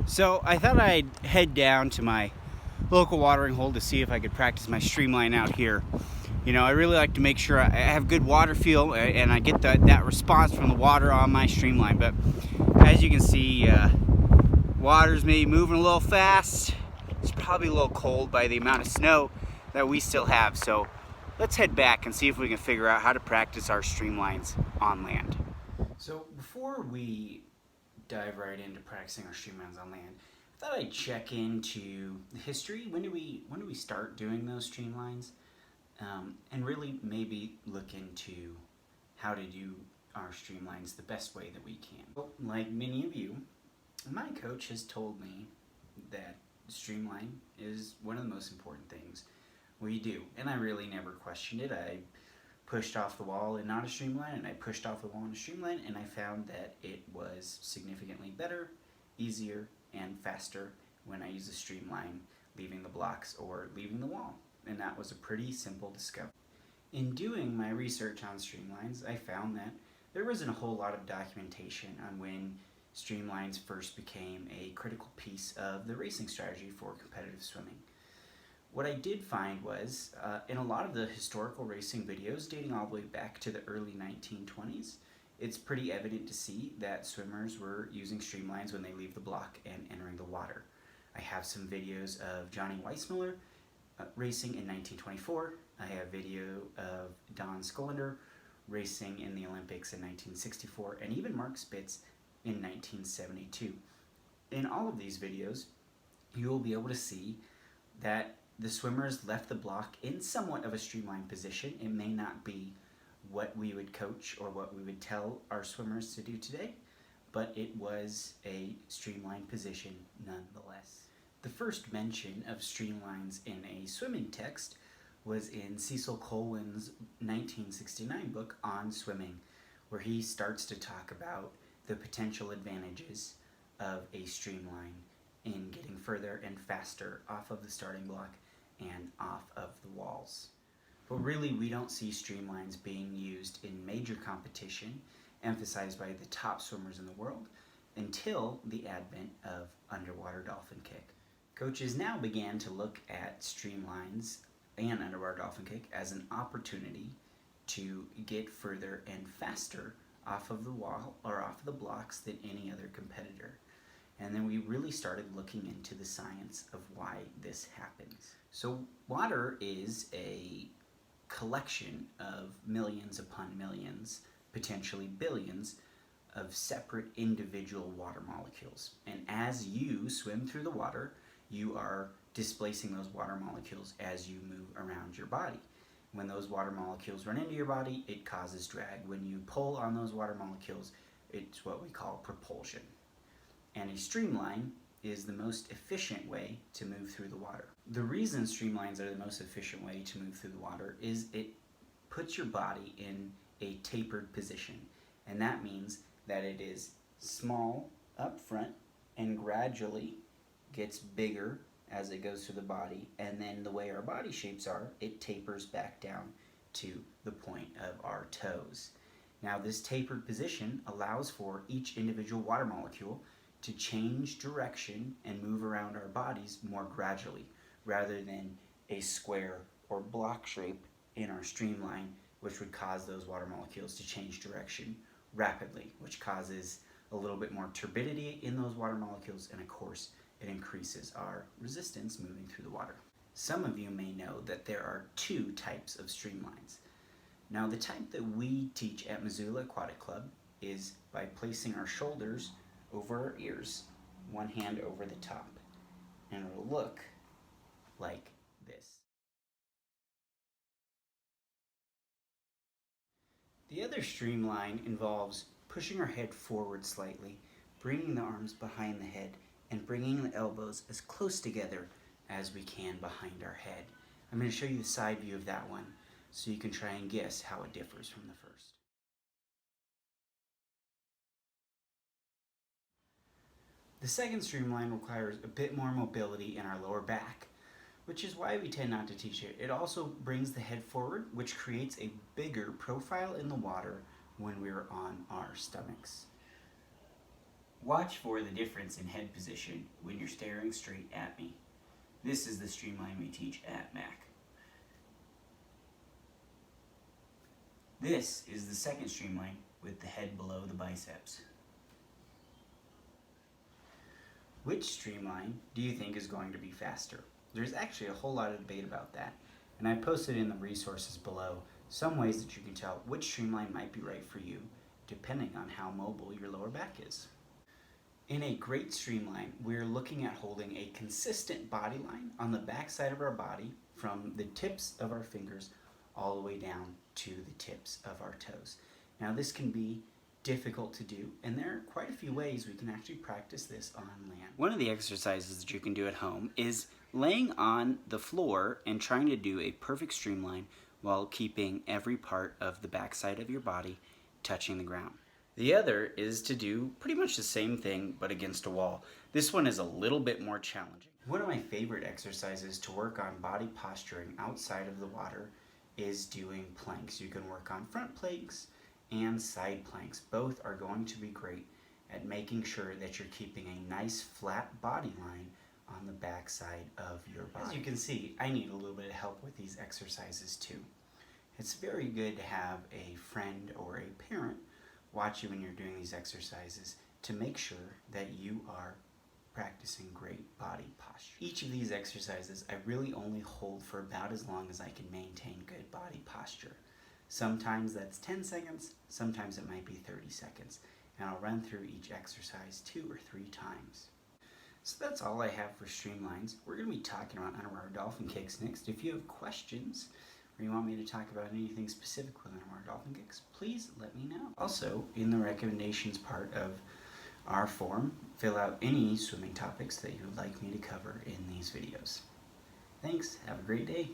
So I thought I'd head down to my local watering hole to see if I could practice my streamline out here. You know, I really like to make sure I have good water feel and I get that response from the water on my streamline. But as you can see, water's maybe moving a little fast. It's probably a little cold by the amount of snow that we still have. So let's head back and see if we can figure out how to practice our streamlines on land. So before we dive right into practicing our streamlines on land, I thought I'd check into the history. When do we start doing those streamlines? And really maybe look into how to do our streamlines the best way that we can. Well, like many of you, my coach has told me that streamline is one of the most important things we do, and I really never questioned it. I pushed off the wall and not a streamline, and I pushed off the wall and a streamline, and I found that it was significantly better, easier, and faster when I use a streamline leaving the blocks or leaving the wall. And that was a pretty simple discovery. In doing my research on streamlines, I found that there wasn't a whole lot of documentation on when streamlines first became a critical piece of the racing strategy for competitive swimming. What I did find was, in a lot of the historical racing videos dating all the way back to the early 1920s, it's pretty evident to see that swimmers were using streamlines when they leave the block and entering the water. I have some videos of Johnny Weissmuller racing in 1924. I have video of Don Skolender racing in the Olympics in 1964, and even Mark Spitz in 1972. In all of these videos, you will be able to see that the swimmers left the block in somewhat of a streamlined position. It may not be what we would coach or what we would tell our swimmers to do today, but it was a streamlined position nonetheless. The first mention of streamlines in a swimming text was in Cecil Colwyn's 1969 book on swimming, where he starts to talk about the potential advantages of a streamline in getting further and faster off of the starting block and off of the walls. But really, we don't see streamlines being used in major competition emphasized by the top swimmers in the world until the advent of underwater dolphin kick. Coaches now began to look at streamlines and underwater dolphin kick as an opportunity to get further and faster off of the wall or off of the blocks than any other competitor. And then we really started looking into the science of why this happens. So water is a collection of millions upon millions, potentially billions, of separate individual water molecules. And as you swim through the water, you are displacing those water molecules as you move around your body. When those water molecules run into your body, it causes drag. When you pull on those water molecules, it's what we call propulsion. And a streamline is the most efficient way to move through the water. The reason streamlines are the most efficient way to move through the water is it puts your body in a tapered position. And that means that it is small up front and gradually gets bigger as it goes through the body. And then the way our body shapes are, it tapers back down to the point of our toes. Now, this tapered position allows for each individual water molecule to change direction and move around our bodies more gradually, rather than a square or block shape in our streamline, which would cause those water molecules to change direction rapidly, which causes a little bit more turbidity in those water molecules, and of course, it increases our resistance moving through the water. Some of you may know that there are two types of streamlines. Now, the type that we teach at Missoula Aquatic Club is by placing our shoulders over our ears, one hand over the top, and it'll look like this. The other streamline involves pushing our head forward slightly, bringing the arms behind the head, and bringing the elbows as close together as we can behind our head. I'm going to show you the side view of that one so you can try and guess how it differs from the first. The second streamline requires a bit more mobility in our lower back, which is why we tend not to teach it. It also brings the head forward, which creates a bigger profile in the water when we're on our stomachs. Watch for the difference in head position when you're staring straight at me. This is the streamline we teach at Mac. This is the second streamline with the head below the biceps. Which streamline do you think is going to be faster? There's actually a whole lot of debate about that, and I posted in the resources below some ways that you can tell which streamline might be right for you depending on how mobile your lower back is. In a great streamline, we're looking at holding a consistent body line on the back side of our body from the tips of our fingers all the way down to the tips of our toes. Now this can be difficult to do, and there are quite a few ways we can actually practice this on land. One of the exercises that you can do at home is laying on the floor and trying to do a perfect streamline while keeping every part of the backside of your body touching the ground. The other is to do pretty much the same thing but against a wall. This one is a little bit more challenging. One of my favorite exercises to work on body posturing outside of the water is doing planks. You can work on front planks and side planks. Both are going to be great at making sure that you're keeping a nice flat body line on the back side of your body. As you can see, I need a little bit of help with these exercises too. It's very good to have a friend or a parent watch you when you're doing these exercises to make sure that you are practicing great body posture. Each of these exercises I really only hold for about as long as I can maintain good body posture. Sometimes that's 10 seconds, sometimes it might be 30 seconds, and I'll run through each exercise 2 or 3 times. So that's all I have for streamlines. We're going to be talking about underwater dolphin kicks next. If you have questions or you want me to talk about anything specific with underwater dolphin kicks, please let me know. Also, in the recommendations part of our form, fill out any swimming topics that you would like me to cover in these videos. Thanks, have a great day.